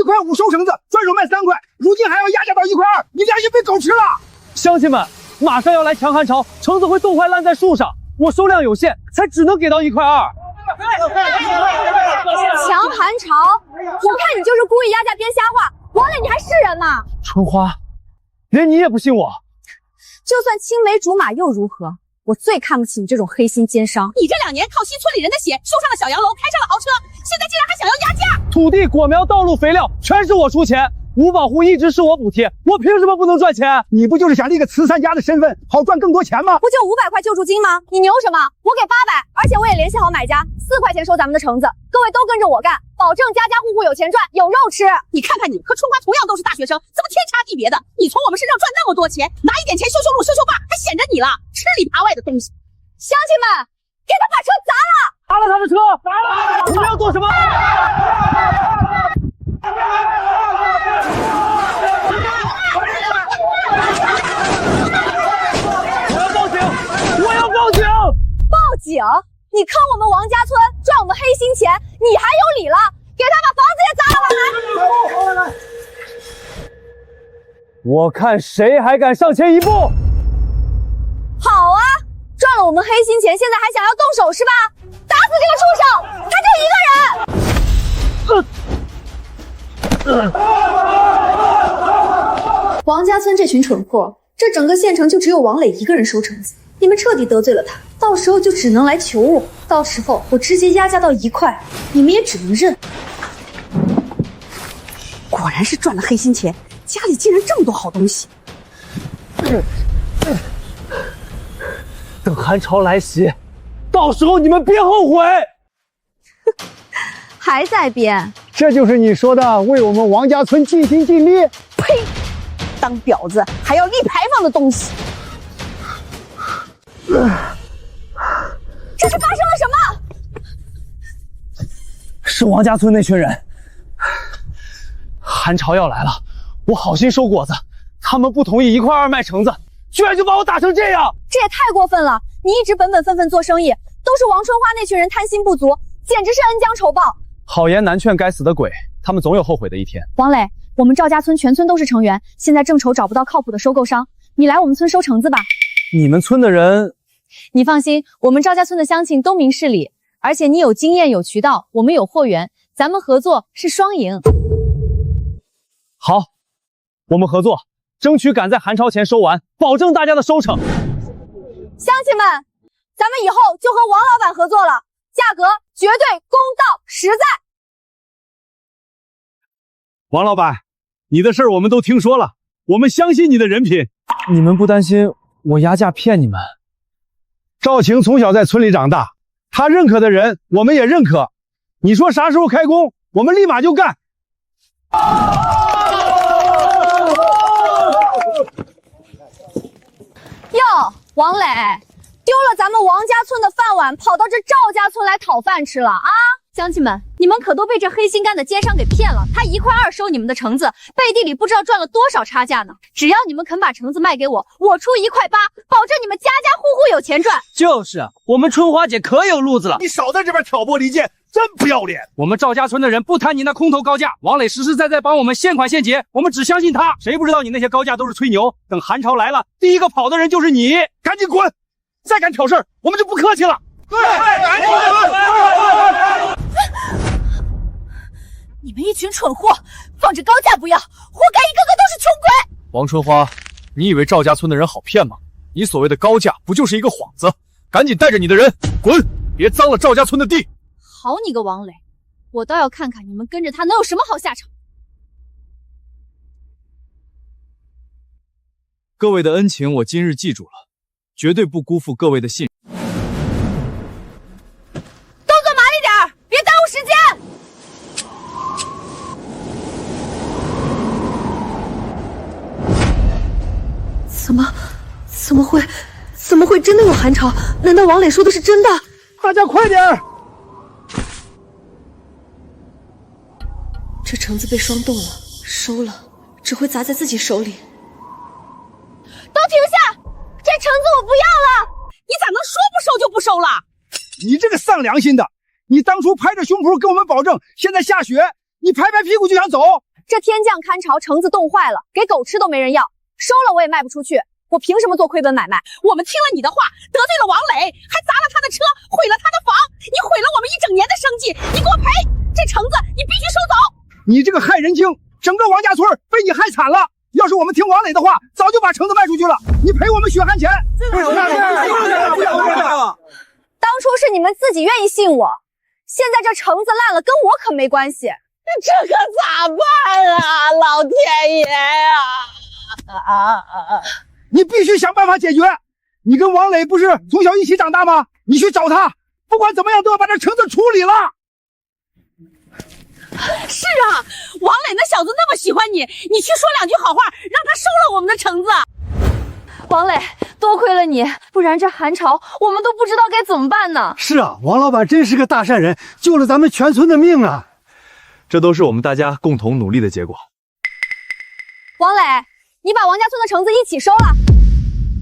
块5收绳子，转手卖3块，如今还要压价到1块2，你良心被狗吃了！乡亲们，马上要来强寒潮，橙子会冻坏烂在树上，我收量有限，才只能给到1块2。强寒潮，我看你就是故意压价编瞎话。王磊，你还是人吗？春花，连你也不信我？就算青梅竹马又如何？我最看不起你这种黑心奸商。你这2年靠新村里人的血修上了小洋楼，开上了豪车，现在竟然还想要压价！土地、果苗、道路、肥料，全是我出钱。五保户一直是我补贴，我凭什么不能赚钱？你不就是想立个慈善家的身份，好赚更多钱吗？不就500块救助金吗？你牛什么？我给800，而且我也联系好买家，4块钱收咱们的橙子。各位都跟着我干，保证家家户户有钱赚，有肉吃。你看看你和春花同样都是大学生，怎么天差地别的？你从我们身上赚那么多钱，拿一点钱修修路、修修坝，还显着你了，吃里扒外的东西。乡亲们，给他把车砸了！砸了他的车！砸了！你们要做什么？我要报警！报警？你坑我们王家村，赚我们黑心钱，你还有理了？给他把房子也砸了！来！我看谁还敢上前一步！好啊，赚了我们黑心钱，现在还想要动手是吧？打死这个畜生！他就一个人！王家村这群蠢货，这整个县城就只有王磊一个人收橙子。你们彻底得罪了他，到时候就只能来求我，到时候我直接压价到1块，你们也只能认。果然是赚了黑心钱，家里竟然这么多好东西。等寒潮来袭，到时候你们别后悔。还在编？这就是你说的为我们王家村尽心尽力？呸！当婊子还要立牌坊的东西。这是发生了什么？是王家村那群人。寒潮要来了，我好心收果子，他们不同意1块2卖橙子，居然就把我打成这样，这也太过分了！你一直本本分分做生意，都是王春花那群人贪心不足，简直是恩将仇报。好言难劝该死的鬼，他们总有后悔的一天。王磊，我们赵家村全村都是成员，现在正愁找不到靠谱的收购商，你来我们村收橙子吧。你们村的人，你放心，我们赵家村的乡亲都明事理，而且你有经验有渠道，我们有货源，咱们合作是双赢。好，我们合作，争取赶在寒潮前收完，保证大家的收成。乡亲们，咱们以后就和王老板合作了，价格绝对公道实在。王老板，你的事儿我们都听说了，我们相信你的人品。你们不担心我压价骗你们？赵晴从小在村里长大，他认可的人我们也认可。你说啥时候开工，我们立马就干。哟，王磊，丢了咱们王家村的饭碗，跑到这赵家村来讨饭吃了啊！乡亲们，你们可都被这黑心干的奸商给骗了，他1块2收你们的橙子，背地里不知道赚了多少差价呢。只要你们肯把橙子卖给我，我出1块8，保证你们家家户户有钱赚。就是啊，我们春花姐可有路子了。你少在这边挑拨离间，真不要脸！我们赵家村的人不谈你那空头高价，王磊实实在在帮我们现款现结，我们只相信他。谁不知道你那些高价都是吹牛？等寒潮来了，第一个跑的人就是你，赶紧滚！再敢挑事儿，我们就不客气了。对，赶紧滚！你们一群蠢货，放着高价不要，活该一个个都是穷鬼！王春花，你以为赵家村的人好骗吗？你所谓的高价不就是一个幌子？赶紧带着你的人滚，别脏了赵家村的地！好你个王磊，我倒要看看你们跟着他能有什么好下场。各位的恩情我今日记住了，绝对不辜负各位的信任。动作麻利点儿，别耽误时间！怎么会真的有寒潮？难道王磊说的是真的？大家快点儿！这橙子被霜冻了，收了只会砸在自己手里。都停下！这橙子我不要了！你咋能说不收就不收了？你这个丧良心的！你当初拍着胸脯跟我们保证，现在下雪，你拍拍屁股就想走，这天降堪巢，橙子冻坏了，给狗吃都没人要，收了我也卖不出去，我凭什么做亏本买卖？我们听了你的话，得罪了王磊，还砸了他的车，毁了他的房，你毁了我们1整年的生计，你给我赔！这橙子你必须收走！你这个害人精，整个王家村被你害惨了。要是我们听王磊的话，早就把橙子卖出去了。你赔我们血汗钱。当初是你们自己愿意信我，现在这橙子烂了，跟我可没关系。这可咋办啊，老天爷呀！你必须想办法解决。你跟王磊不是从小一起长大吗？你去找他，不管怎么样都要把这橙子处理了。是啊，王磊那小子那么喜欢你，你去说2句好话，让他收了我们的橙子。王磊，多亏了你，不然这寒潮我们都不知道该怎么办呢。是啊，王老板真是个大善人，救了咱们全村的命啊！这都是我们大家共同努力的结果。王磊，你把王家村的橙子一起收了。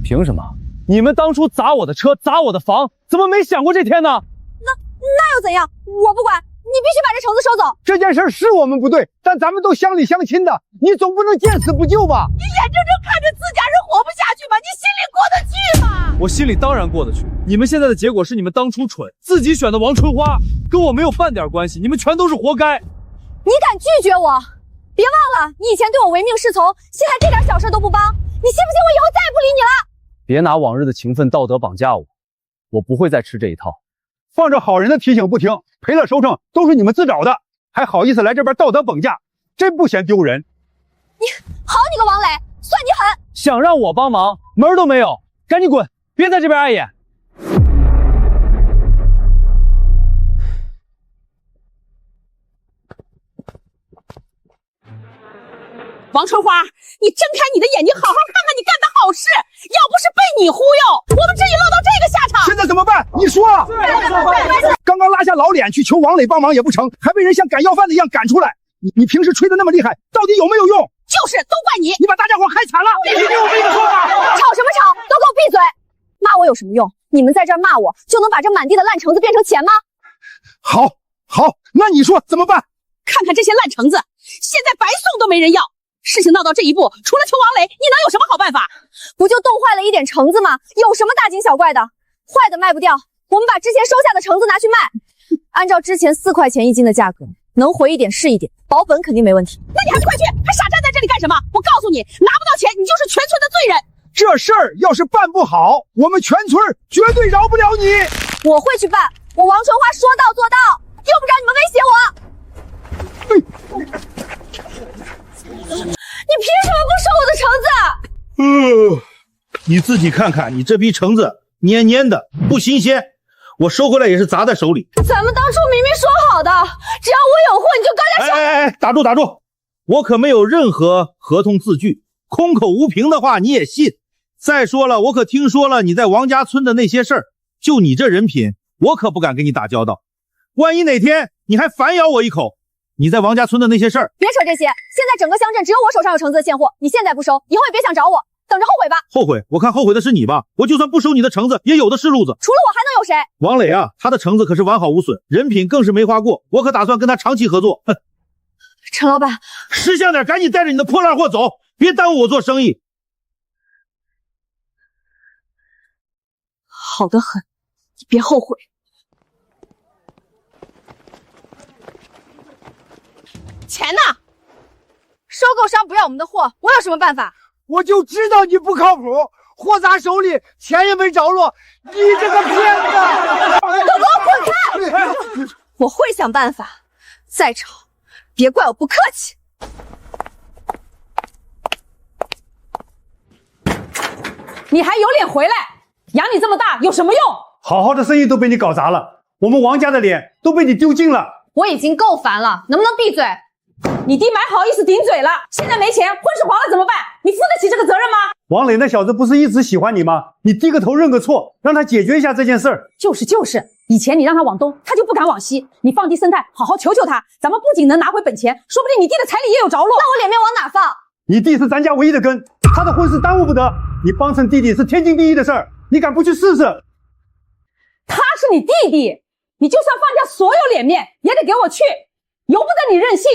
凭什么？你们当初砸我的车，砸我的房，怎么没想过这天呢？那又怎样？我不管，你必须把这橙子收走。这件事是我们不对，但咱们都乡里乡亲的，你总不能见死不救吧？你眼睁睁看着自家人活不下去吗？你心里过得去吗？我心里当然过得去。你们现在的结果是你们当初蠢，自己选的王春花，跟我没有半点关系，你们全都是活该。你敢拒绝我？别忘了，你以前对我唯命是从，现在这点小事都不帮，你信不信我以后再也不理你了？别拿往日的情分道德绑架我，我不会再吃这一套。放着好人的提醒不听，赔了收成都是你们自找的，还好意思来这边道德绑架，真不嫌丢人。好你个王磊，算你狠！想让我帮忙，门都没有，赶紧滚，别在这边碍眼。王春花，你睁开你的眼睛，好好看看你干的好事。要不是被你忽悠，我们至于落到这个下场？现在怎么办？你说。刚刚拉下老脸去求王磊帮忙也不成，还被人像赶要饭的一样赶出来。你平时吹的那么厉害，到底有没有用？就是都怪你，你把大家伙害惨了。你听我跟你说吧，吵什么吵？都给我闭嘴！骂我有什么用？你们在这儿骂我，就能把这满地的烂橙子变成钱吗？好，那你说怎么办？看看这些烂橙子，现在白送都没人要。事情闹到这一步，除了求王磊，你能有什么好办法？不就冻坏了一点橙子吗？有什么大惊小怪的？坏的卖不掉，我们把之前收下的橙子拿去卖，按照之前4块钱1斤的价格，能回一点是一点，保本肯定没问题。那你还不快去，还傻站在这里干什么？我告诉你，拿不到钱，你就是全村的罪人。这事儿要是办不好，我们全村绝对饶不了你。我会去办，我王春花说到做到，用不着你们威胁我。你凭什么不收我的橙子？你自己看看，你这批橙子黏黏的，不新鲜，我收回来也是砸在手里。咱们当初明明说好的，只要我有货你就高价收。打住！我可没有任何合同字据，空口无凭的话你也信？再说了，我可听说了你在王家村的那些事儿，就你这人品，我可不敢跟你打交道。万一哪天你还反咬我一口，你在王家村的那些事儿，别扯这些，现在整个乡镇只有我手上有橙子的现货，你现在不收，以后也别想找我，等着后悔吧。后悔？我看后悔的是你吧。我就算不收你的橙子，也有的是路子。除了我还能有谁？王磊啊，他的橙子可是完好无损，人品更是没花过，我可打算跟他长期合作。陈老板，识相点，赶紧带着你的破烂货走，别耽误我做生意。好得很，你别后悔。钱呢？收购商不要我们的货，我有什么办法？我就知道你不靠谱，货砸手里，钱也没着落，你这个骗子！都给我滚开！我会想办法，再吵，别怪我不客气。你还有脸回来？养你这么大有什么用？好好的生意都被你搞砸了，我们王家的脸都被你丢尽了。我已经够烦了，能不能闭嘴？你弟蛮好意思顶嘴了，现在没钱，婚事黄了怎么办？你负得起这个责任吗？王磊那小子不是一直喜欢你吗？你低个头认个错，让他解决一下这件事儿。就是，以前你让他往东，他就不敢往西。你放低生态，好好求求他，咱们不仅能拿回本钱，说不定你弟的彩礼也有着落。那我脸面往哪放？你弟是咱家唯一的根，他的婚事耽误不得。你帮衬弟弟是天经地义的事儿，你敢不去试试？他是你弟弟，你就算放下所有脸面，也得给我去，由不得你任性。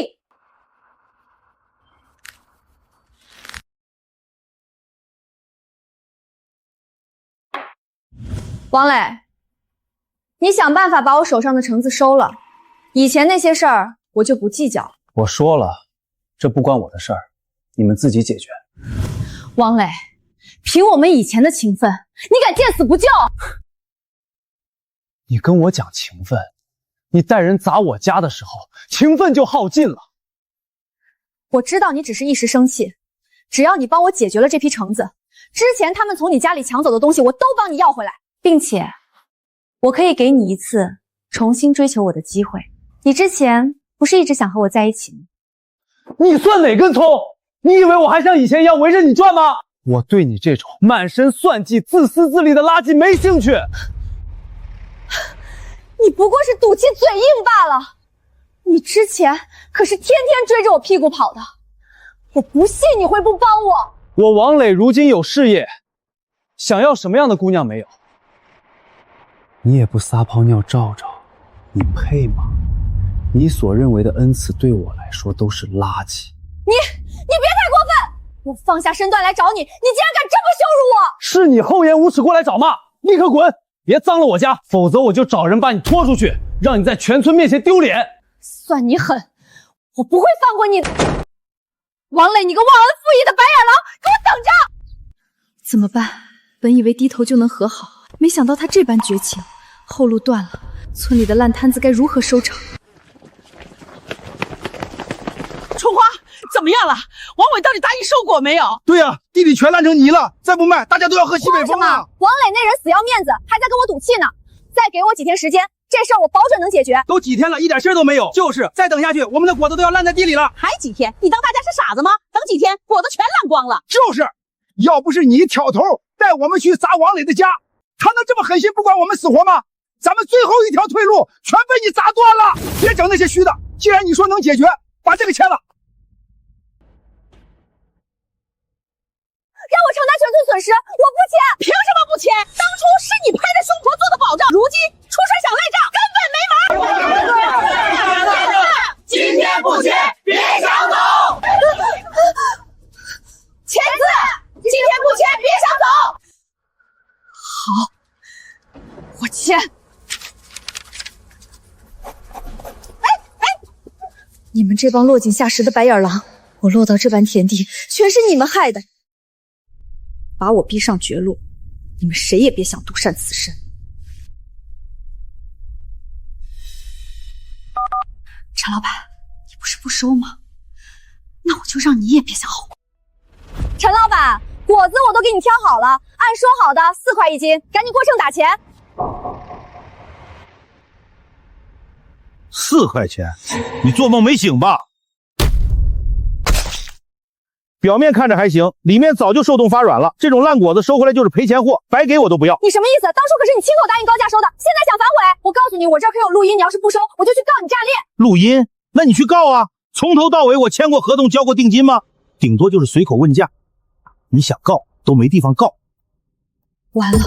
王磊，你想办法把我手上的橙子收了，以前那些事儿我就不计较了。我说了，这不关我的事儿，你们自己解决。王磊，凭我们以前的情分，你敢见死不救？你跟我讲情分，你带人砸我家的时候，情分就耗尽了。我知道你只是一时生气，只要你帮我解决了这批橙子，之前他们从你家里抢走的东西，我都帮你要回来，并且我可以给你一次重新追求我的机会。你之前不是一直想和我在一起吗？你算哪根葱？你以为我还像以前一样围着你转吗？我对你这种满身算计、自私自利的垃圾没兴趣。你不过是赌气嘴硬罢了。你之前可是天天追着我屁股跑的，我不信你会不帮我。我王磊如今有事业，想要什么样的姑娘没有？你也不撒泡尿照照，你配吗？你所认为的恩赐对我来说都是垃圾。你别太过分！我放下身段来找你，你竟然敢这么羞辱我！是你厚颜无耻过来找骂，立刻滚！别脏了我家，否则我就找人把你拖出去，让你在全村面前丢脸。算你狠，我不会放过你的。王磊，你个忘恩负义的白眼狼，给我等着！怎么办？本以为低头就能和好，没想到他这般绝情，后路断了，村里的烂摊子该如何收场？春花，怎么样了？王伟到底答应收果没有？对呀，地里全烂成泥了，再不卖，大家都要喝西北风啊！王磊那人死要面子，还在跟我赌气呢。再给我几天时间，这事儿我保准能解决。都几天了，一点信儿都没有。就是再等下去，我们的果子都要烂在地里了。还几天？你当大家是傻子吗？等几天，果子全烂光了。就是，要不是你挑头带我们去砸王磊的家，他能这么狠心不管我们死活吗？咱们最后一条退路全被你砸断了。别整那些虚的，既然你说能解决，把这个签了。让我承担全村损失，我不签。凭什么不签？当初是你拍着胸脯做的保证，如今出事想赖账，根本没门。今天不签，别想走。签字，今天不签，别想走。好，我签。你们这帮落井下石的白眼狼，我落到这般田地，全是你们害的。把我逼上绝路，你们谁也别想独善其身。陈老板，你不是不收吗？那我就让你也别想好过。陈老板，果子我都给你挑好了，按说好的4块1斤，赶紧过秤打钱。 4块钱，你做梦没醒吧？表面看着还行，里面早就受冻发软了。这种烂果子收回来就是赔钱货，白给我都不要。你什么意思？当初可是你亲口答应高价收的，现在想反悔？我告诉你，我这儿可有录音，你要是不收，我就去告你诈骗。录音？那你去告啊！从头到尾我签过合同，交过定金吗？顶多就是随口问价。你想告都没地方告。完了，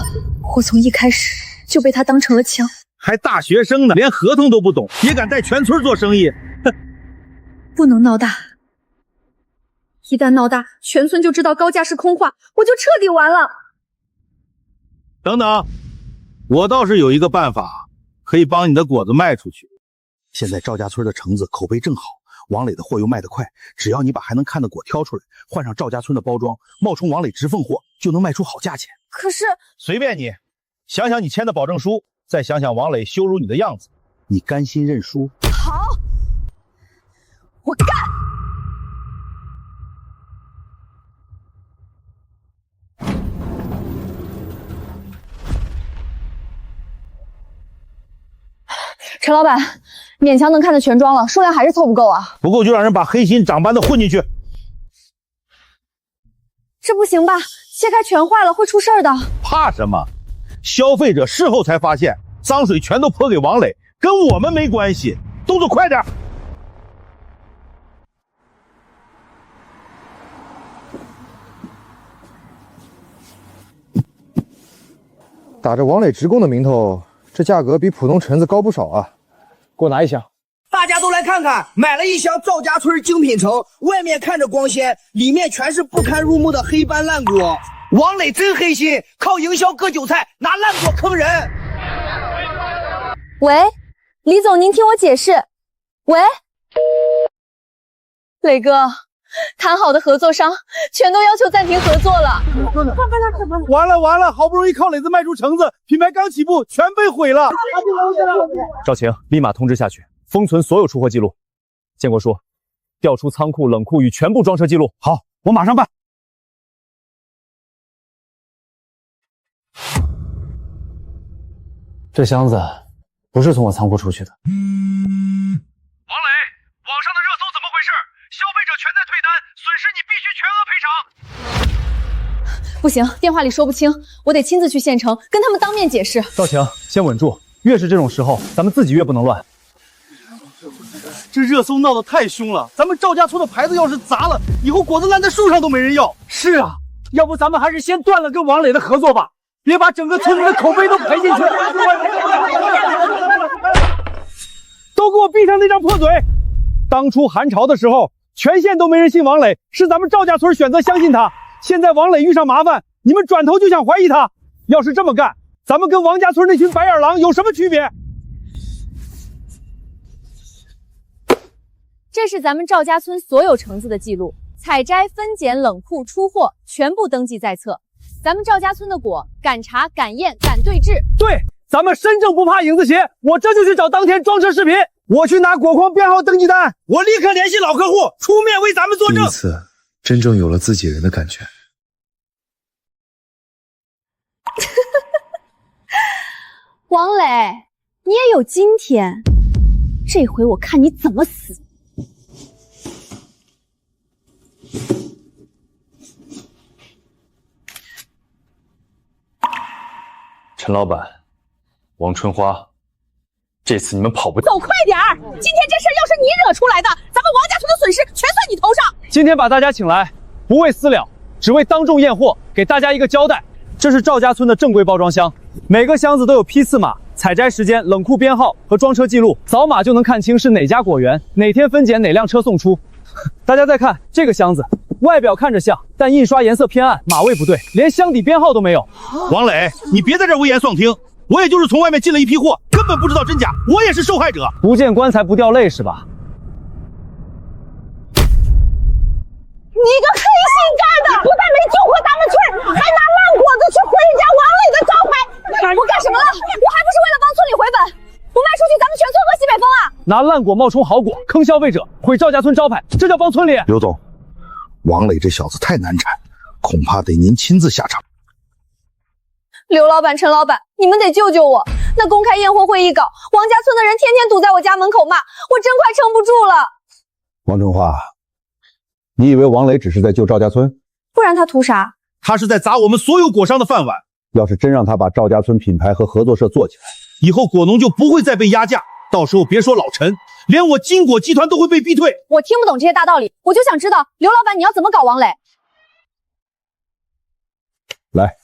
我从一开始就被他当成了枪。 还大学生呢，连合同都不懂，也敢带全村做生意？哼！不能闹大，一旦闹大，全村就知道高价是空话，我就彻底完了。等等，我倒是有一个办法，可以帮你的果子卖出去。现在赵家村的橙子口碑正好，王磊的货又卖得快，只要你把还能看的果挑出来，换上赵家村的包装，冒充王磊直奉货，就能卖出好价钱。可是，随便你，想想你签的保证书。 再想想王磊羞辱你的样子，你甘心认输？好，我干！陈老板，勉强能看的全装了，数量还是凑不够啊。不够就让人把黑心长斑的混进去。这不行吧？切开全坏了，会出事儿的。怕什么？ 消费者事后才发现，脏水全都泼给王磊，跟我们没关系。动作快点！打着王磊职工的名头，这价格比普通橙子高不少啊！给我拿一箱。大家都来看看，买了一箱赵家村精品橙，外面看着光鲜，里面全是不堪入目的黑斑烂果。王磊真黑心，靠营销割韭菜，拿烂果坑人。喂，李总，您听我解释。喂，磊哥，谈好的合作商全都要求暂停合作了。完了，好不容易靠磊子卖出橙子，品牌刚起步，全被毁了。赵晴，立马通知下去，封存所有出货记录。建国叔，调出仓库、冷库与全部装车记录。好，我马上办。这箱子不是从我仓库出去的。王磊，网上的热搜怎么回事？消费者全在退单，损失你必须全额赔偿。不行，电话里说不清，我得亲自去县城跟他们当面解释。赵晴，先稳住，越是这种时候，咱们自己越不能乱。这热搜闹得太凶了，咱们赵家村的牌子要是砸了，以后果子烂在树上都没人要。是啊，要不咱们还是先断了跟王磊的合作吧，别把整个村子的口碑都赔进去。都给我闭上那张破嘴！当初韩朝的时候，全县都没人信王磊，是咱们赵家村选择相信他。现在王磊遇上麻烦，你们转头就想怀疑他。要是这么干，咱们跟王家村那群白眼狼有什么区别？这是咱们赵家村所有橙子的记录，采摘、分拣、冷库、出货，全部登记在册。咱们赵家村的果，敢查、敢验、敢对质。对，咱们身正不怕影子斜，我这就去找当天装车视频，我去拿果筐编号登记单，我立刻联系老客户，出面为咱们作证。第一次真正有了自己人的感觉。王磊，你也有今天，这回我看你怎么死。陈老板，王春花，这次你们跑不掉。走快点儿！今天这事儿要是你惹出来的，咱们王家村的损失全算你头上。今天把大家请来，不为私了，只为当众验货，给大家一个交代。这是赵家村的正规包装箱，每个箱子都有批次码、采摘时间、冷库编号和装车记录，扫码就能看清是哪家果园、哪天分拣、哪辆车送出。大家再看这个箱子，外表看着像，但印刷颜色偏暗，码位不对，连箱底编号都没有。王磊，你别在这危言耸听，我也就是从外面进了一批货，根本不知道真假，我也是受害者。不见棺材不掉泪是吧？你个黑心干的，不但没救活咱们村，还拿烂果子去毁人家王磊的招牌！我干什么了？我还不是为了帮村里回本，我卖出去咱们全村喝西北风啊！拿烂果冒充好果，坑消费者，毁赵家村招牌，这叫帮村里。刘总，王磊这小子太难缠，恐怕得您亲自下场。刘老板、陈老板，你们得救救我！那公开验货会一搞，王家村的人天天堵在我家门口骂，我真快撑不住了。王春花，你以为王磊只是在救赵家村？不然他图啥？他是在砸我们所有果商的饭碗。要是真让他把赵家村品牌和合作社做起来，以后果农就不会再被压价，到时候别说老陈，连我金果集团都会被逼退。我听不懂这些大道理，我就想知道刘老板你要怎么搞王磊。来，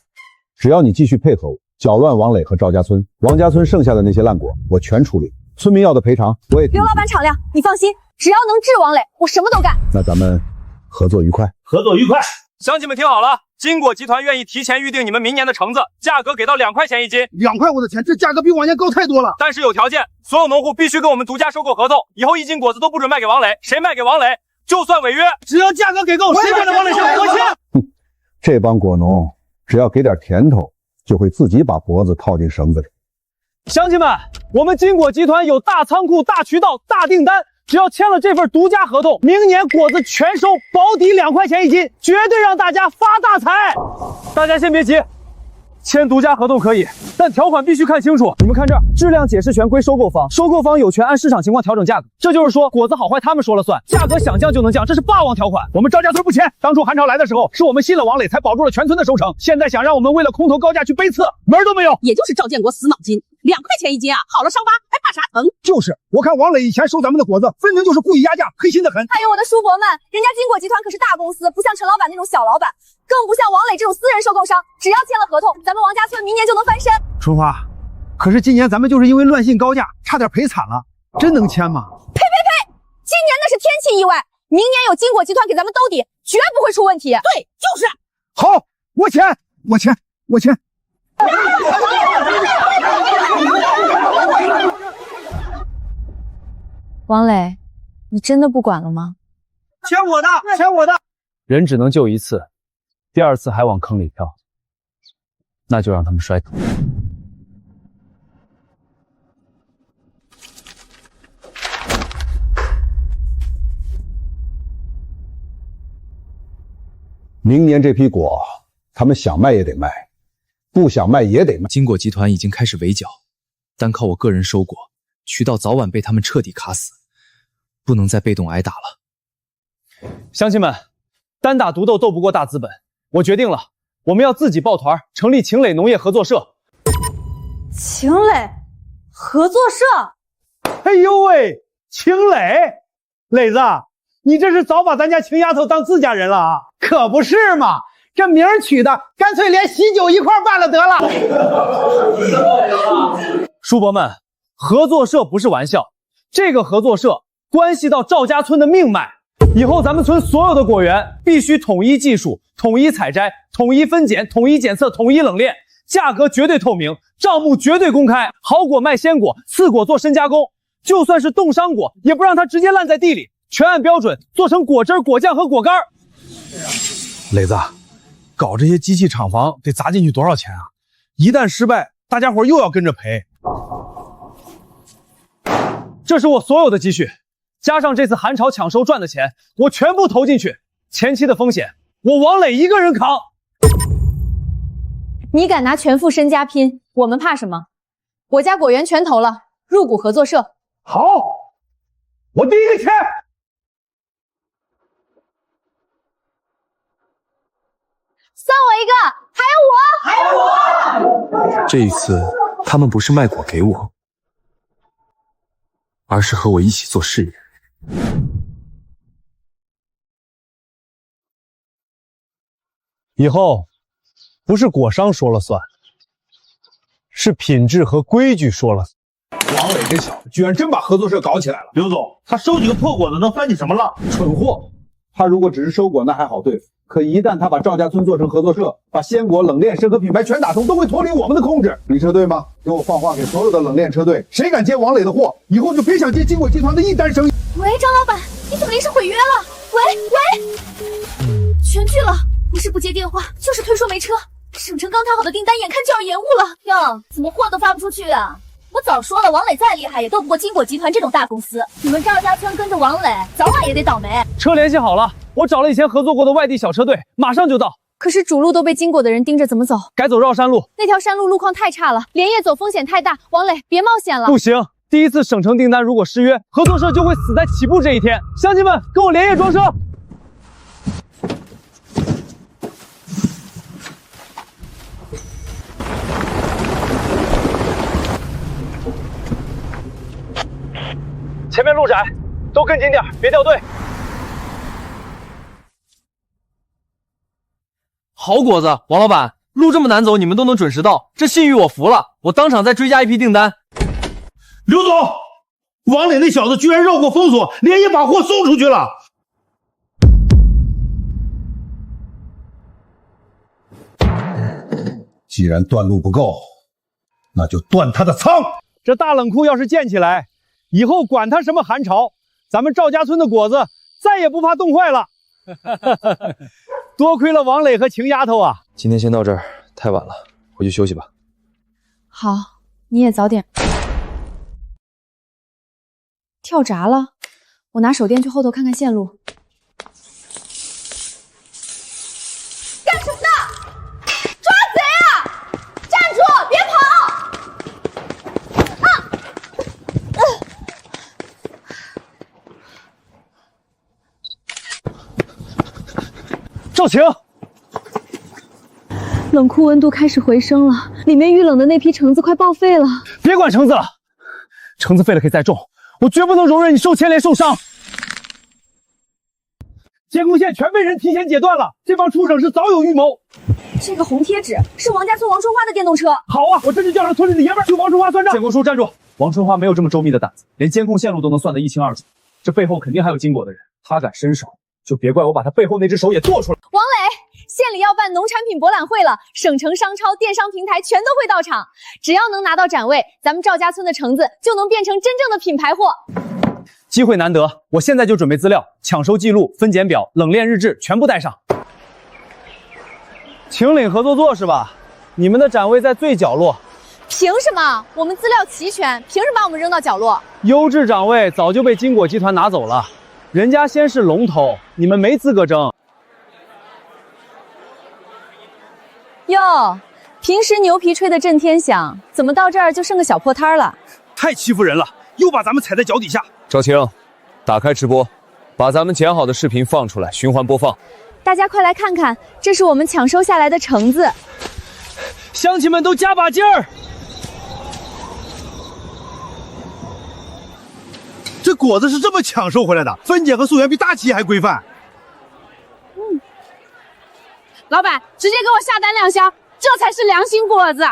只要你继续配合我，搅乱王磊和赵家村，王家村剩下的那些烂果我全处理，村民要的赔偿我也。刘老板敞亮，你放心，只要能治王磊，我什么都干。那咱们合作愉快。合作愉快。乡亲们听好了，金果集团愿意提前预定你们明年的橙子，价格给到2块钱一斤。2块我的天，这价格比往年高太多了。但是有条件，所有农户必须跟我们独家收购合同，以后1斤果子都不准卖给王磊，谁卖给王磊就算违约。只要价格给够，谁敢在王磊身上过签？这帮果农只要给点甜头，就会自己把脖子套进绳子里。乡亲们，我们金果集团有大仓库、大渠道、大订单，只要签了这份独家合同，明年果子全收，保底2块钱一斤，绝对让大家发大财。大家先别急，签独家合同可以，但条款必须看清楚。你们看这儿，质量解释权归收购方，收购方有权按市场情况调整价格。这就是说，果子好坏他们说了算，价格想降就能降，这是霸王条款。我们赵家村不签。当初韩朝来的时候，是我们信了王磊，才保住了全村的收成。现在想让我们为了空头高价去背刺，门儿都没有。也就是赵建国死脑筋，2块钱一斤啊，好了伤疤还怕啥疼？就是，我看王磊以前收咱们的果子，分明就是故意压价，黑心的很。还有我的叔伯们，人家金果集团可是大公司，不像陈老板那种小老板，更不像王磊这种私人收购商，只要签了合同，咱们王家村明年就能翻身。春花，可是今年咱们就是因为乱信高价，差点赔惨了，真能签吗？呸！今年那是天气意外，明年有金果集团给咱们兜底，绝不会出问题。对，就是。好，我签。王磊，你真的不管了吗？签我的。人只能救一次，第二次还往坑里跳，那就让他们摔头。明年这批果，他们想卖也得卖，不想卖也得卖。金果集团已经开始围剿，单靠我个人收果，渠道早晚被他们彻底卡死，不能再被动挨打了。乡亲们，单打独斗斗不过大资本，我决定了，我们要自己抱团，成立秦磊农业合作社。秦磊合作社？哎呦喂，秦磊，磊子，你这是早把咱家秦丫头当自家人了啊！可不是嘛，这名儿取的，干脆连喜酒一块办了得了。叔伯们，合作社不是玩笑，这个合作社关系到赵家村的命脉。以后咱们村所有的果园必须统一技术、统一采摘、统一分拣、统一检测、统一冷链，价格绝对透明，账目绝对公开。好果卖鲜果，次果做深加工，就算是冻伤果，也不让它直接烂在地里，全按标准做成果汁、果酱和果干。磊子，搞这些机器厂房得砸进去多少钱啊？一旦失败，大家伙又要跟着赔。这是我所有的积蓄，加上这次寒潮抢收赚的钱，我全部投进去。前期的风险，我王磊一个人扛。你敢拿全副身家拼，我们怕什么？我家果园全投了，入股合作社。好，我第一个签。算我一个，还有我。这一次，他们不是卖果给我，而是和我一起做事业。以后不是果商说了算，是品质和规矩说了算。王磊这小子居然真把合作社搞起来了。刘总，他收几个破果子能翻你什么浪？蠢货！他如果只是收果，那还好对付。可一旦他把赵家村做成合作社，把鲜果、冷链、深和品牌全打通，都会脱离我们的控制。你车队吗？给我放话给所有的冷链车队，谁敢接王磊的货，以后就别想接金果集团的一单生意。喂，张老板，你怎么临时毁约了？喂，全拒了，不是不接电话，就是推说没车。省城刚谈好的订单眼看就要延误了。哟，怎么货都发不出去啊？我早说了，王磊再厉害也斗不过金果集团这种大公司。你们赵家村跟着王磊，早晚也得倒霉。车联系好了，我找了以前合作过的外地小车队，马上就到。可是主路都被金果的人盯着，怎么走？改走绕山路。那条山路路况太差了，连夜走风险太大。王磊，别冒险了。不行，第一次省城订单如果失约，合作社就会死在起步这一天。乡亲们，跟我连夜装车。前面路窄，都跟紧点，别掉队。好果子，王老板，路这么难走，你们都能准时到，这信誉我服了。我当场再追加一批订单。刘总，王磊那小子居然绕过封锁，连夜把货送出去了。既然断路不够，那就断他的仓。这大冷库要是建起来，以后管他什么寒潮，咱们赵家村的果子再也不怕冻坏了。多亏了王磊和秦丫头啊！今天先到这儿，太晚了，回去休息吧。好，你也早点。跳闸了，我拿手电去后头看看线路。干什么呢？抓贼啊！站住，别跑！赵晴，冷库温度开始回升了，里面遇冷的那批橙子快报废了。别管橙子了，橙子废了可以再种，我绝不能容忍你受牵连受伤。监控线全被人提前截断了，这帮畜生是早有预谋。这个红贴纸是王家村王春花的电动车。好啊，我这就叫上村里的爷们儿去王春花算账。监控叔站住，王春花没有这么周密的胆子，连监控线路都能算得一清二楚，这背后肯定还有金果的人，他敢伸手，就别怪我把他背后那只手也剁出来。王磊，县里要办农产品博览会了，省城商超、电商平台全都会到场。只要能拿到展位，咱们赵家村的橙子就能变成真正的品牌货。机会难得，我现在就准备资料，抢收记录、分拣表、冷链日志全部带上。秦岭合作做是吧？你们的展位在最角落。凭什么？我们资料齐全，凭什么把我们扔到角落？优质展位早就被金果集团拿走了，人家先是龙头，你们没资格争。哟，平时牛皮吹得震天响，怎么到这儿就剩个小破摊了？太欺负人了，又把咱们踩在脚底下。赵青，打开直播，把咱们剪好的视频放出来，循环播放。大家快来看看，这是我们抢收下来的橙子。乡亲们都加把劲儿！这果子是这么抢收回来的，分拣和溯源比大企业还规范。老板，直接给我下单2箱，这才是良心果子。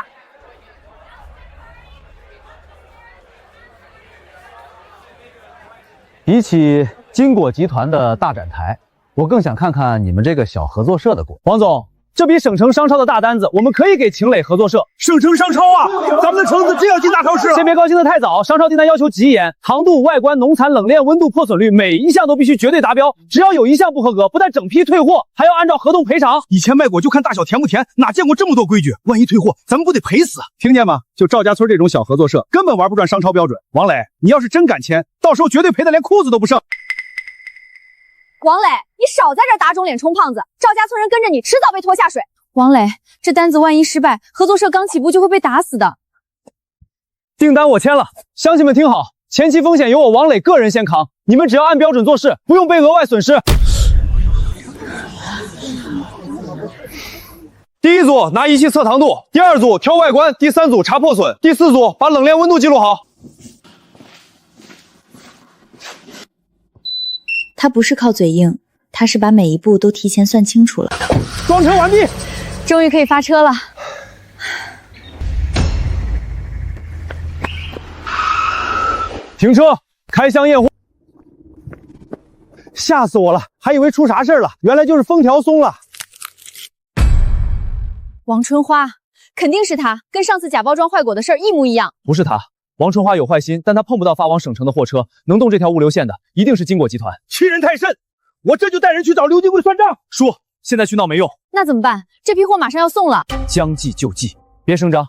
比起金果集团的大展台，我更想看看你们这个小合作社的果。王总，这笔省城商超的大单子，我们可以给秦磊合作社。省城商超啊，咱们的橙子真要进大超市了。先别高兴得太早，商超订单要求极严，糖度、外观、农残、冷链、温度、破损率，每一项都必须绝对达标。只要有一项不合格，不但整批退货，还要按照合同赔偿。以前卖果就看大小甜不甜，哪见过这么多规矩？万一退货，咱们不得赔死？听见吗？就赵家村这种小合作社，根本玩不转商超标准。王磊，你要是真敢签，到时候绝对赔得连裤子都不剩。王磊，你少在这打肿脸充胖子，赵家村人跟着你，迟早被拖下水。王磊，这单子万一失败，合作社刚起步就会被打死的。订单我签了，乡亲们听好，前期风险由我王磊个人先扛，你们只要按标准做事，不用背额外损失。第一组拿仪器测糖度，第二组挑外观，第三组查破损，第四组把冷链温度记录好。他不是靠嘴硬，他是把每一步都提前算清楚了。装车完毕。终于可以发车了。停车，开箱验货。吓死我了，还以为出啥事了，原来就是封条松了。王春花，肯定是他，跟上次假包装坏果的事儿一模一样。不是他，王春花有坏心，但他碰不到发往省城的货车，能动这条物流线的，一定是金果集团。欺人太甚！我这就带人去找刘金贵算账。叔，现在去闹没用。那怎么办？这批货马上要送了。将计就计，别声张，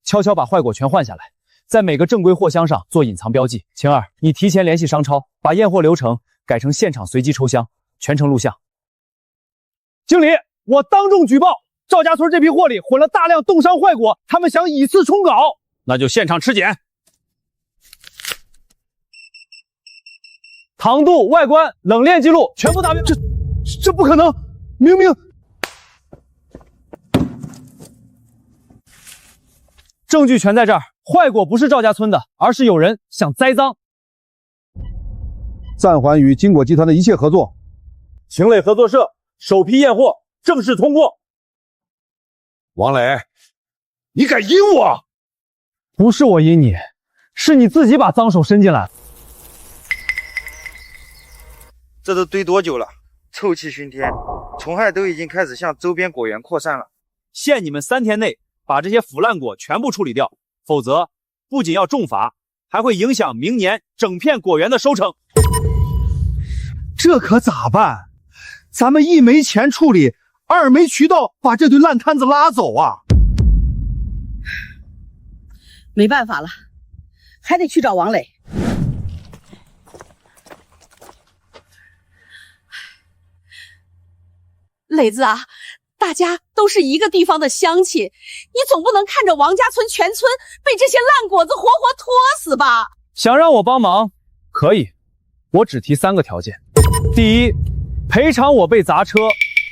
悄悄把坏果全换下来，在每个正规货箱上做隐藏标记。晴儿，你提前联系商超，把验货流程改成现场随机抽箱，全程录像。经理，我当众举报，赵家村这批货里混了大量冻伤坏果，他们想以次充稿。那就现场吃检。糖度、外观、冷链记录全部达标。这不可能，明明证据全在这儿，坏果不是赵家村的，而是有人想栽赃。暂缓与金果集团的一切合作。秦磊合作社首批验货正式通过。王磊，你敢阴我？不是我阴你，是你自己把脏手伸进来。这都堆多久了？臭气熏天，虫害都已经开始向周边果园扩散了。限你们3天内把这些腐烂果全部处理掉，否则不仅要重罚，还会影响明年整片果园的收成。这可咋办？咱们一没钱处理，二没渠道把这堆烂摊子拉走啊！没办法了，还得去找王磊。磊子啊，大家都是一个地方的乡亲，你总不能看着王家村全村被这些烂果子活活拖死吧？想让我帮忙，可以，我只提3个条件。第一，赔偿我被砸车、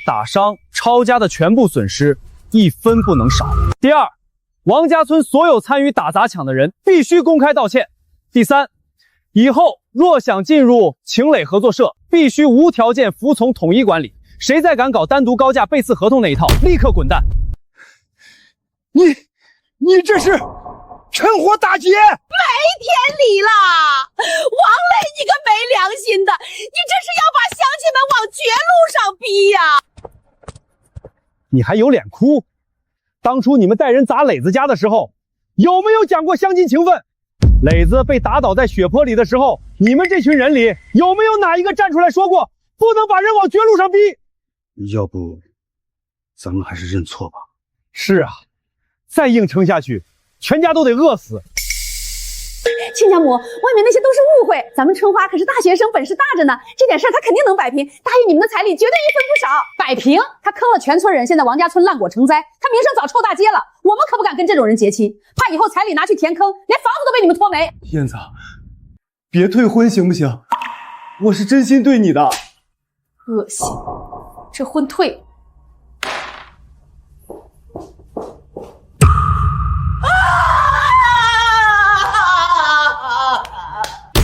打伤、抄家的全部损失，1分不能少。第二，王家村所有参与打砸抢的人必须公开道歉。第三，以后若想进入秦磊合作社，必须无条件服从统一管理。谁再敢搞单独高价背刺合同那一套，立刻滚蛋！你这是趁火打劫！没天理啦！王磊，你个没良心的，你这是要把乡亲们往绝路上逼呀！你还有脸哭？当初你们带人砸磊子家的时候，有没有讲过乡亲情分？磊子被打倒在血泊里的时候，你们这群人里有没有哪一个站出来说过，不能把人往绝路上逼？要不，咱们还是认错吧。是啊，再硬撑下去，全家都得饿死。亲家母，外面那些都是误会，咱们春花可是大学生，本事大着呢，这点事儿她肯定能摆平。答应你们的彩礼绝对一分不少。摆平？她坑了全村人，现在王家村烂果成灾，她名声早臭大街了。我们可不敢跟这种人结亲，怕以后彩礼拿去填坑，连房子都被你们拖没。燕子，别退婚行不行？我是真心对你的。恶心，这婚退了。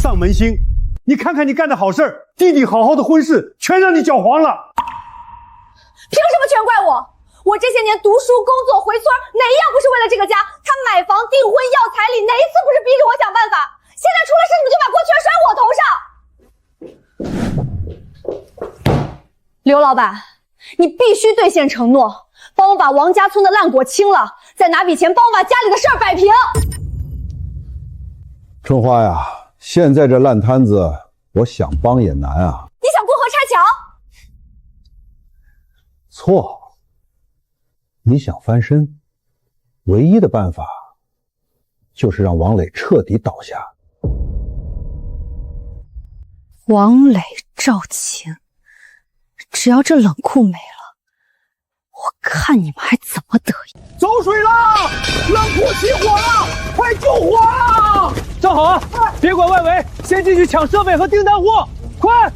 丧门星，你看看你干的好事儿，弟弟好好的婚事全让你搅黄了。凭什么全怪我？我这些年读书、工作、回村，哪一样不是为了这个家？他买房、订婚、要彩礼，哪一次不是逼着我想办法？现在出了事，你们就把锅全甩我头上。刘老板，你必须兑现承诺，帮我把王家村的烂果清了，再拿笔钱帮我把家里的事儿摆平。春花呀，现在这烂摊子，我想帮也难啊。你想过河拆桥？错，你想翻身，唯一的办法就是让王磊彻底倒下。王磊、赵晴，只要这冷库没了，我看你们还怎么得意！走水了，冷库起火了，快救火啊！正好啊，别管外围，先进去抢设备和订单货，快！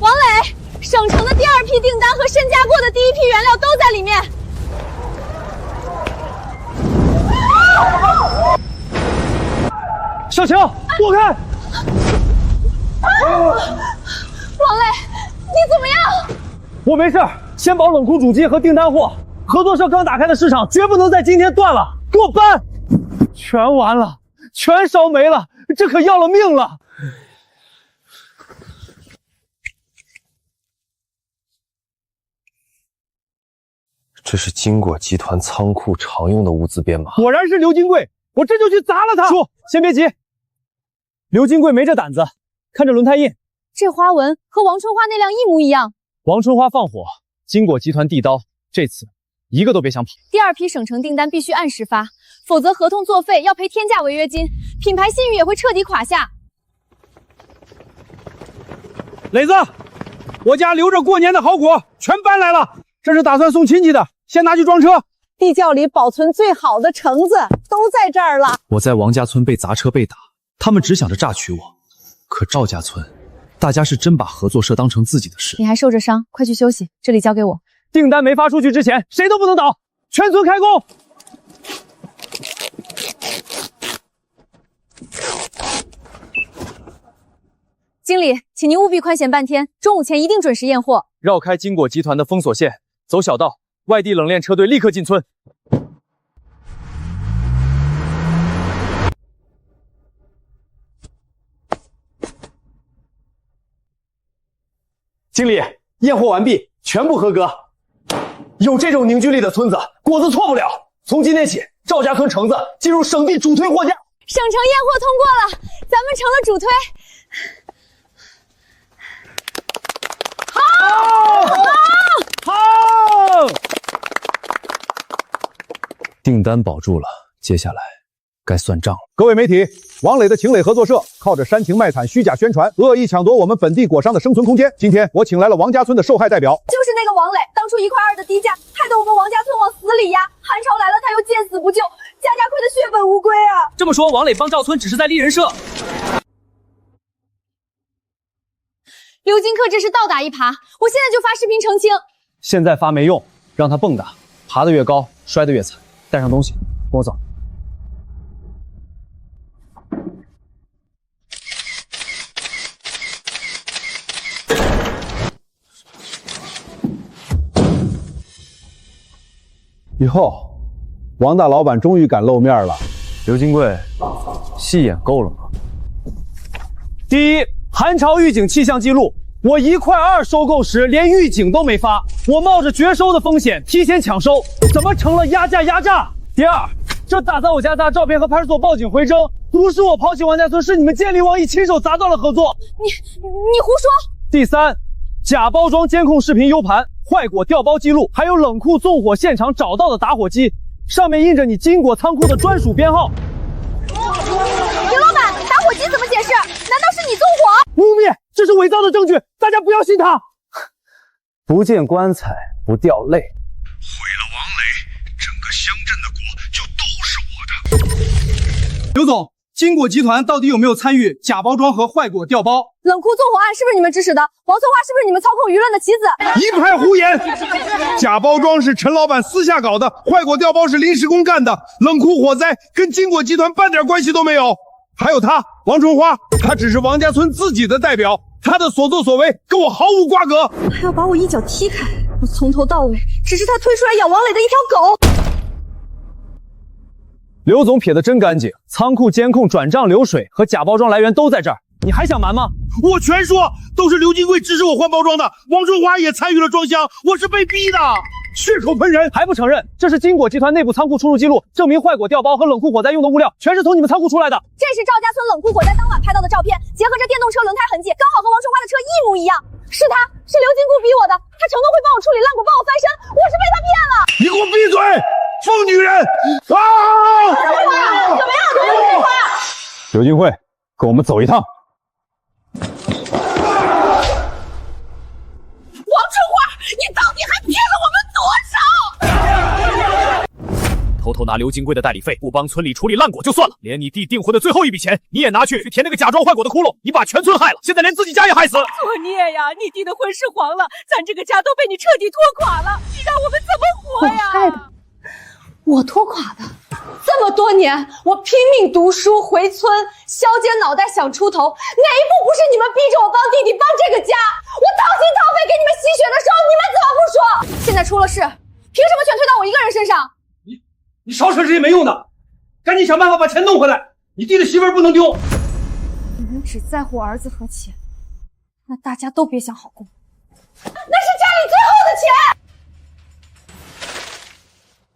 王磊，省城的第2批订单和深加过的第1批原料都在里面。小强，躲开！王磊，你怎么样？我没事，先保冷库主机和订单货。合作社刚打开的市场绝不能在今天断了，给我搬！全完了，全烧没了，这可要了命了！这是金果集团仓库常用的物资编码，果然是刘金贵，我这就去砸了他！叔，先别急，刘金贵没这胆子，看这轮胎印，这花纹和王春花那辆一模一样。王春花放火，金果集团递刀，这次一个都别想跑。第2批省城订单必须按时发，否则合同作废要赔天价违约金，品牌信誉也会彻底垮下。磊子，我家留着过年的好果全搬来了，这是打算送亲戚的，先拿去装车。地窖里保存最好的橙子都在这儿了。我在王家村被砸车被打，他们只想着榨取我，可赵家村，大家是真把合作社当成自己的事。你还受着伤，快去休息，这里交给我。订单没发出去之前，谁都不能倒，全村开工。经理，请您务必宽限半天，中午前一定准时验货。绕开金果集团的封锁线，走小道，外地冷链车队立刻进村。经理，验货完毕，全部合格。有这种凝聚力的村子，果子错不了。从今天起，赵家村橙子进入省地主推货架。省城验货通过了，咱们成了主推。好！订单保住了，接下来该算账了。各位媒体，王磊的秦磊合作社靠着煽情卖惨、虚假宣传，恶意抢夺我们本地果商的生存空间。今天我请来了王家村的受害代表，就是那个王磊，当初1块2的低价，害得我们王家村往死里压。寒潮来了，他又见死不救，家亏得血本无归啊！这么说，王磊帮赵村只是在立人设。刘金克这是倒打一耙，我现在就发视频澄清。现在发没用，让他蹦跶，爬得越高，摔得越惨。带上东西，跟我走。以后，王大老板终于敢露面了。刘金贵，戏演够了吗？第一，寒潮预警气象记录我1.2块收购时连预警都没发，我冒着绝收的风险提前抢收，怎么成了压价压榨？第二，这打造我家大照片和派出所报警回征，不是我抛弃王家村，是你们监理网一亲手砸断了合作。你胡说！第三，假包装监控视频 U 盘、坏果调包记录，还有冷库纵火现场找到的打火机，上面印着你金果仓库的专属编号。刘老板，打火机怎么解释？难道是你纵火？污蔑，这是伪造的证据，大家不要信他。不见棺材不掉泪。毁了王磊，整个乡镇的锅就都是我的。刘总，金果集团到底有没有参与假包装和坏果调包？冷库纵火案是不是你们指使的？王春花是不是你们操控舆论的棋子？一派胡言！假包装是陈老板私下搞的，坏果调包是临时工干的，冷库火灾跟金果集团半点关系都没有。还有他，王春花，他只是王家村自己的代表，他的所作所为跟我毫无瓜葛。还要把我一脚踢开，我从头到尾只是他推出来咬王磊的一条狗。刘总撇得真干净，仓库监控转账流水和假包装来源都在这儿，你还想瞒吗？我全说，都是刘金贵指使我换包装的，王春花也参与了装箱，我是被逼的。血口喷人，还不承认？这是金果集团内部仓库出入记录，证明坏果调包和冷库火灾用的物料全是从你们仓库出来的。这是赵家村冷库火灾当晚拍到的照片，结合着电动车轮胎痕迹，刚好和王春花的车一模一样。是他，是刘金库逼我的，他承诺会帮我处理烂果，帮我翻身，我是被他骗了。你给我闭嘴，疯女人！啊！怎么样？刘金慧，跟我们走一趟。王春花，你到底还骗了我们多少？偷偷拿刘金贵的代理费，不帮村里处理烂果就算了，连你弟订婚的最后一笔钱你也拿去填那个假装坏果的窟窿，你把全村害了，现在连自己家也害死。作孽呀！你弟的婚事黄了，咱这个家都被你彻底拖垮了，你让我们怎么活呀？我害的，我拖垮的。这么多年，我拼命读书，回村，削尖脑袋想出头，哪一步不是你们逼着我帮弟弟帮这个家？我掏心掏肺给你们吸血的时候，你们怎么不说？现在出了事，凭什么全推到我一个人身上？你少扯这些没用的，赶紧想办法把钱弄回来，你弟的媳妇儿不能丢。你们只在乎儿子和钱，那大家都别想好过。那是家里最后的钱。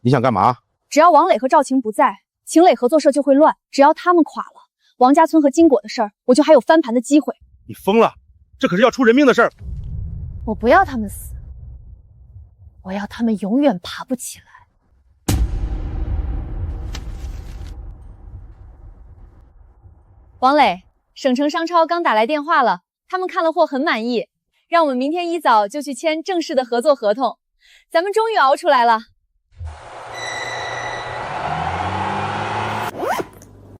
你想干嘛？只要王磊和赵晴不在，秦磊合作社就会乱。只要他们垮了，王家村和金果的事儿，我就还有翻盘的机会。你疯了，这可是要出人命的事儿。我不要他们死，我要他们永远爬不起来。王磊，省城商超刚打来电话了，他们看了货很满意，让我们明天一早就去签正式的合作合同。咱们终于熬出来了。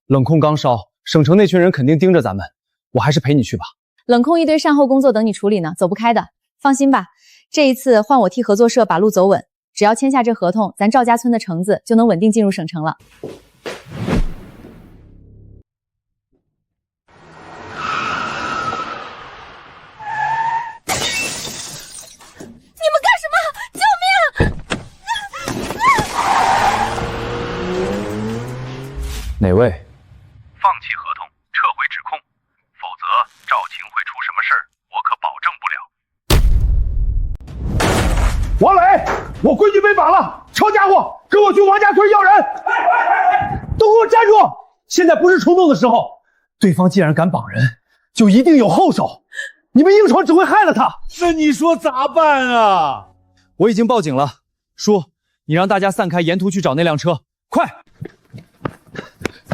冷控刚烧，省城那群人肯定盯着咱们，我还是陪你去吧。冷控一堆善后工作等你处理呢，走不开的。放心吧，这一次换我替合作社把路走稳，只要签下这合同，咱赵家村的橙子就能稳定进入省城了。你们干什么？救命！哪位？放弃合同，撤回指控，否则赵晴会出什么事儿，我可保证不了。王磊，我闺女被绑了，抄家伙，跟我去王家村要人！都给我站住！现在不是冲动的时候，对方既然敢绑人，就一定有后手。你们硬闯只会害了他。那你说咋办啊？我已经报警了，叔，你让大家散开，沿途去找那辆车，快！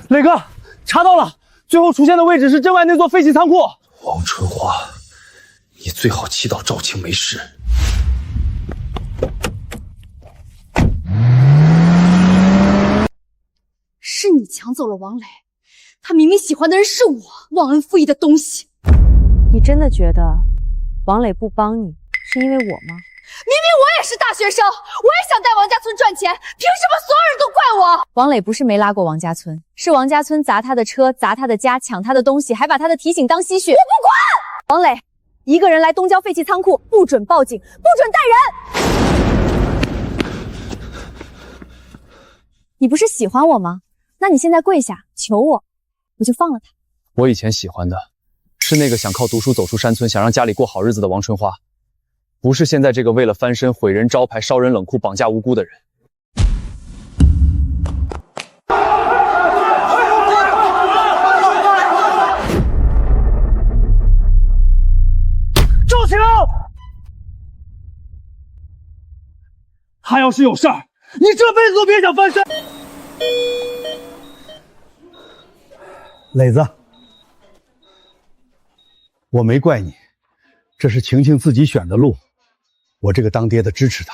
磊哥，查到了，最后出现的位置是镇外那座废弃仓库。王春花，你最好祈祷赵晴没事。是你抢走了王磊，他明明喜欢的人是我，忘恩负义的东西！你真的觉得王磊不帮你是因为我吗？明明我也是大学生，我也想带王家村赚钱，凭什么所有人都怪我？王磊不是没拉过王家村，是王家村砸他的车，砸他的家，抢他的东西，还把他的提醒当吸血。我不管！王磊一个人来东郊废弃仓库，不准报警，不准带人。你不是喜欢我吗？那你现在跪下求我，我就放了他。我以前喜欢的是那个想靠读书走出山村，想让家里过好日子的王春花，不是现在这个为了翻身毁人招牌、烧人冷库、绑架无辜的人。赵晴，他要是有事儿，你这辈子都别想翻身。磊子，我没怪你，这是晴晴自己选的路，我这个当爹的支持她，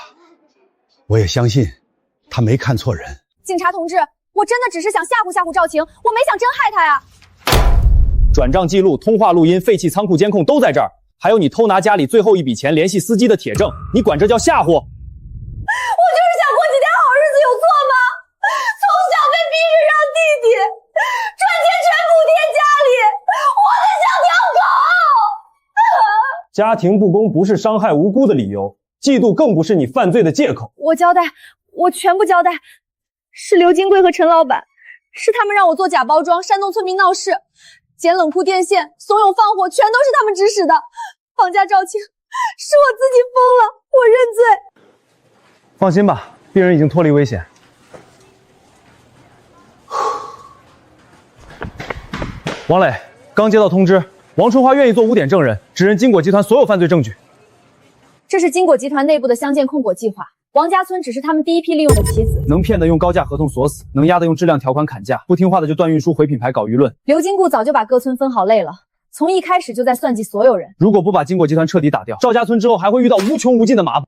我也相信她没看错人。警察同志，我真的只是想吓唬吓唬赵晴，我没想真害她呀。转账记录、通话录音、废弃仓库监控都在这儿，还有你偷拿家里最后一笔钱联系司机的铁证，你管这叫吓唬？我就是想过几天好日子，有错吗？从小被逼着让弟弟赚钱全补贴家里，活得像条狗。家庭不公不是伤害无辜的理由，嫉妒更不是你犯罪的借口。我交代，我全部交代，是刘金贵和陈老板，是他们让我做假包装，煽动村民闹事，捡冷库电线，怂恿放火，全都是他们指使的。绑架赵晴，是我自己疯了，我认罪。放心吧，病人已经脱离危险。王磊，刚接到通知，王春花愿意做污点证人，指认金果集团所有犯罪证据。这是金果集团内部的相见控果计划，王家村只是他们第一批利用的棋子。能骗的用高价合同锁死，能压的用质量条款砍价，不听话的就断运输毁品牌搞舆论。刘金固早就把各村分好类了，从一开始就在算计所有人。如果不把金果集团彻底打掉，赵家村之后还会遇到无穷无尽的麻烦。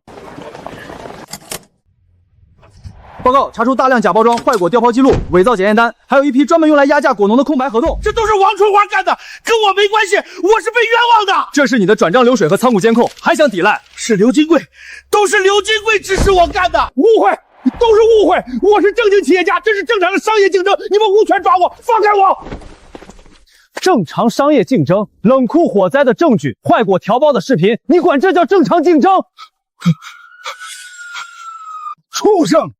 报告查出大量假包装、坏果调抛记录、伪造检验单，还有一批专门用来压价果农的空白合同。这都是王春花干的，跟我没关系，我是被冤枉的。这是你的转账流水和仓库监控，还想抵赖？是刘金贵，都是刘金贵指使我干的，误会，都是误会。我是正经企业家，这是正常的商业竞争，你们无权抓我，放开我。正常商业竞争，冷库火灾的证据，坏果调包的视频，你管这叫正常竞争？畜生！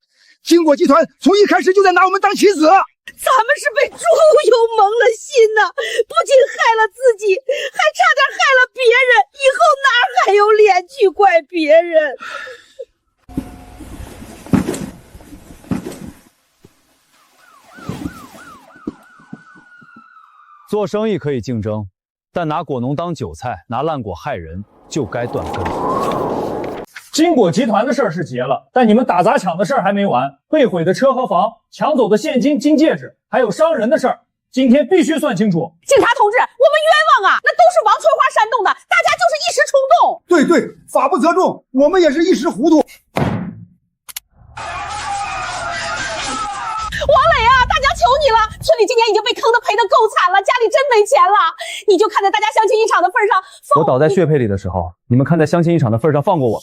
金果集团从一开始就在拿我们当棋子，咱们是被猪油蒙了心呐，不仅害了自己，还差点害了别人，以后哪还有脸去怪别人？做生意可以竞争，但拿果农当韭菜，拿烂果害人，就该断根。金果集团的事儿是结了，但你们打砸抢的事儿还没完，被毁的车和房，抢走的现金、金戒指，还有伤人的事儿，今天必须算清楚。警察同志，我们冤枉啊！那都是王春花煽动的，大家就是一时冲动。对对，法不责众，我们也是一时糊涂。王磊啊，大家求你了，村里今年已经被坑得赔得够惨了，家里真没钱了，你就看在大家相亲一场的份上，我倒在血配里的时候，你们看在相亲一场的份上放过我。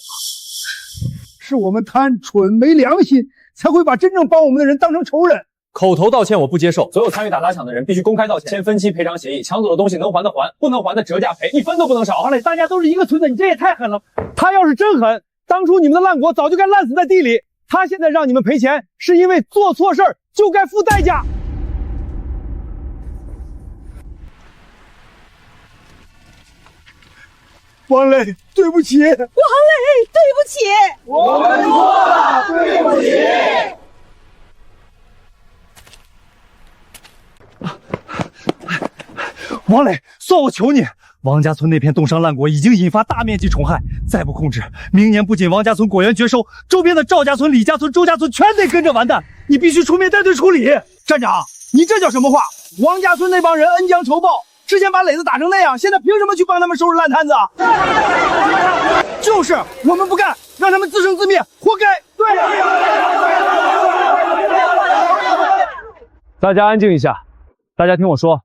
是我们贪蠢没良心，才会把真正帮我们的人当成仇人。口头道歉我不接受，所有参与打砸抢的人必须公开道歉，签分期赔偿协议，抢走的东西能还的还，不能还的折价赔，一分都不能少。王磊，大家都是一个村的，你这也太狠了。他要是真狠，当初你们的烂果早就该烂死在地里。他现在让你们赔钱，是因为做错事儿就该付代价。王磊，对不起。王磊，对不起。我们错了，对不起。王磊，算我求你，王家村那片冻伤烂果已经引发大面积虫害，再不控制，明年不仅王家村果园绝收，周边的赵家村、李家村、周家村全得跟着完蛋。你必须出面带队处理。站长，你这叫什么话？王家村那帮人恩将仇报，之前把磊子打成那样，现在凭什么去帮他们收拾烂摊子啊？就是我们不干，让他们自生自灭，活该。对呀。大家安静一下，大家听我说，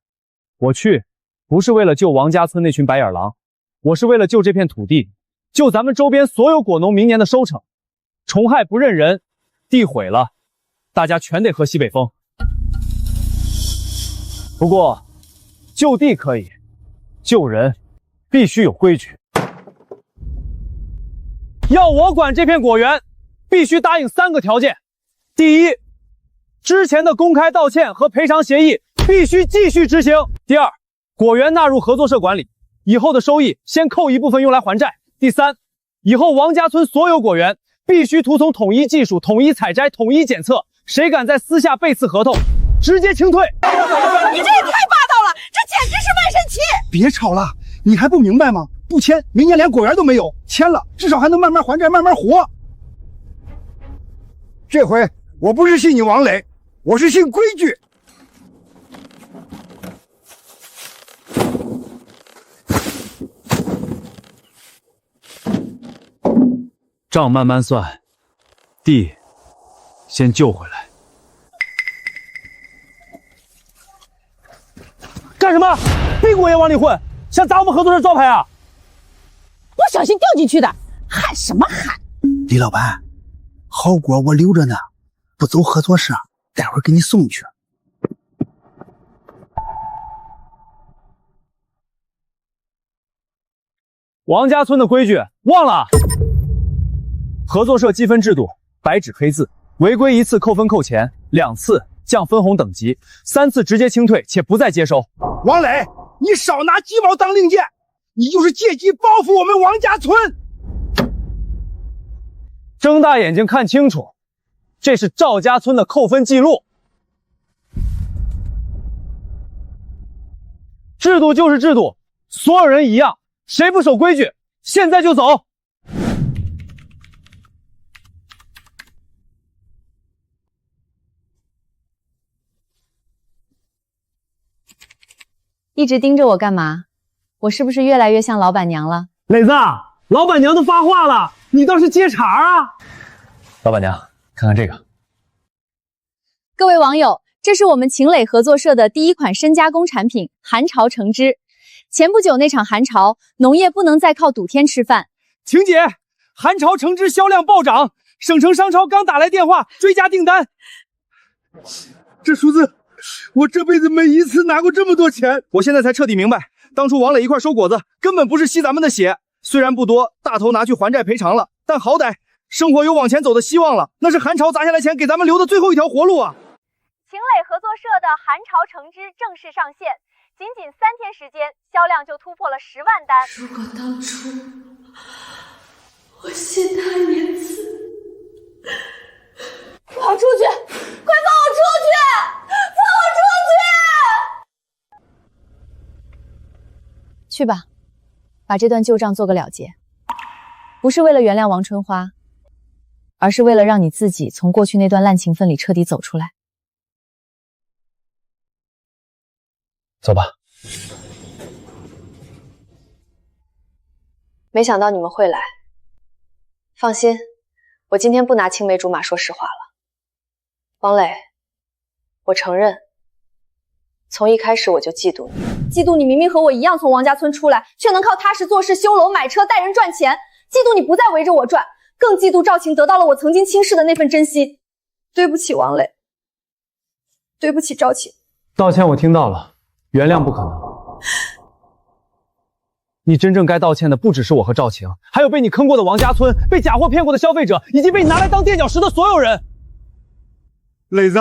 我去不是为了救王家村那群白眼狼，我是为了救这片土地，救咱们周边所有果农明年的收成。虫害不认人，地毁了，大家全得喝西北风。不过救地可以，救人必须有规矩。要我管这片果园，必须答应3个条件。第一，之前的公开道歉和赔偿协议必须继续执行。第二，果园纳入合作社管理，以后的收益先扣一部分用来还债。第三，以后王家村所有果园必须图从统一技术、统一采摘、统一检测，谁敢在私下背刺合同，直接清退。你这也太霸道了，这简直是万神旗！别吵了，你还不明白吗？不签，明年连果园都没有；签了，至少还能慢慢还债，慢慢活。这回我不是信你王磊，我是信规矩。账慢慢算，地先救回来。干什么？屁股也往里混，想砸我们合作社招牌啊？不小心掉进去的，喊什么喊？李老板，好果我留着呢，不走合作社，待会儿给你送去。王家村的规矩忘了？合作社积分制度，白纸黑字，违规1次扣分扣钱，2次降分红等级，3次直接清退且不再接收。王磊，你少拿鸡毛当令箭，你就是借机报复我们王家村。睁大眼睛看清楚，这是赵家村的扣分记录。制度就是制度，所有人一样，谁不守规矩，现在就走。一直盯着我干嘛？我是不是越来越像老板娘了？磊子，老板娘都发话了，你倒是接茬啊！老板娘，看看这个。各位网友，这是我们秦磊合作社的第一款深加工产品韩潮橙汁。前不久那场寒潮，农业不能再靠赌天吃饭。晴姐，韩潮橙汁销量暴涨，省城商超刚打来电话追加订单。这数字，我这辈子没一次拿过这么多钱。我现在才彻底明白，当初王磊一块收果子根本不是吸咱们的血，虽然不多，大头拿去还债赔偿了，但好歹生活有往前走的希望了。那是韩潮砸下来钱给咱们留的最后一条活路啊！秦磊合作社的韩潮橙汁正式上线，仅仅3天时间，销量就突破了10万单。如果当初我信他1次，放我出去！快放我出去！放我出去！去吧，把这段旧账做个了结。不是为了原谅王春花，而是为了让你自己从过去那段烂情分里彻底走出来。走吧。没想到你们会来。放心，我今天不拿青梅竹马说实话了。王磊，我承认，从一开始我就嫉妒你。嫉妒你明明和我一样从王家村出来，却能靠踏实做事、修楼买车、带人赚钱。嫉妒你不再围着我转，更嫉妒赵晴得到了我曾经轻视的那份真心。对不起，王磊。对不起，赵晴。道歉我听到了，原谅不可能。你真正该道歉的不只是我和赵晴，还有被你坑过的王家村，被假货骗过的消费者，以及被你拿来当垫脚石的所有人。磊子，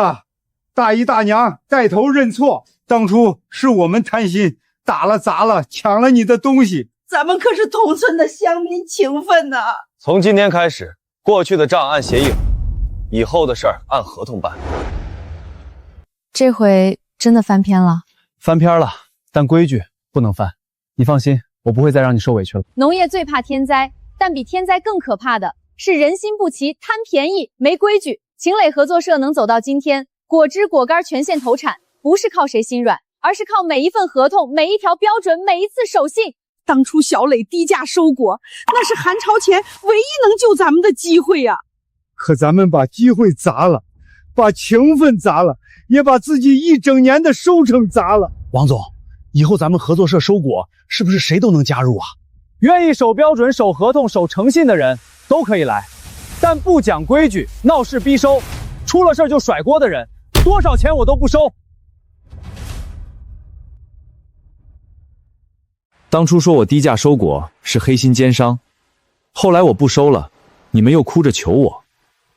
大姨大娘带头认错，当初是我们贪心，打了砸了，抢了你的东西。咱们可是同村的乡民情分呐！从今天开始，过去的账按协议，以后的事儿按合同办。这回真的翻篇了？翻篇了，但规矩不能翻。你放心，我不会再让你受委屈了。农业最怕天灾，但比天灾更可怕的是人心不齐、贪便宜、没规矩。秦磊合作社能走到今天，果汁果干全线投产，不是靠谁心软，而是靠每一份合同、每一条标准、每一次守信。当初小磊低价收果，那是韩超前唯一能救咱们的机会呀！可咱们把机会砸了，把情分砸了，也把自己1整年的收成砸了。王总，以后咱们合作社收果，是不是谁都能加入啊？愿意守标准、守合同、守诚信的人都可以来，但不讲规矩、闹事逼收、出了事就甩锅的人，多少钱我都不收。当初说我低价收果是黑心奸商，后来我不收了，你们又哭着求我。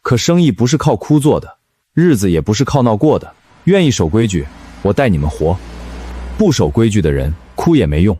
可生意不是靠哭做的，日子也不是靠闹过的。愿意守规矩，我带你们活；不守规矩的人，哭也没用。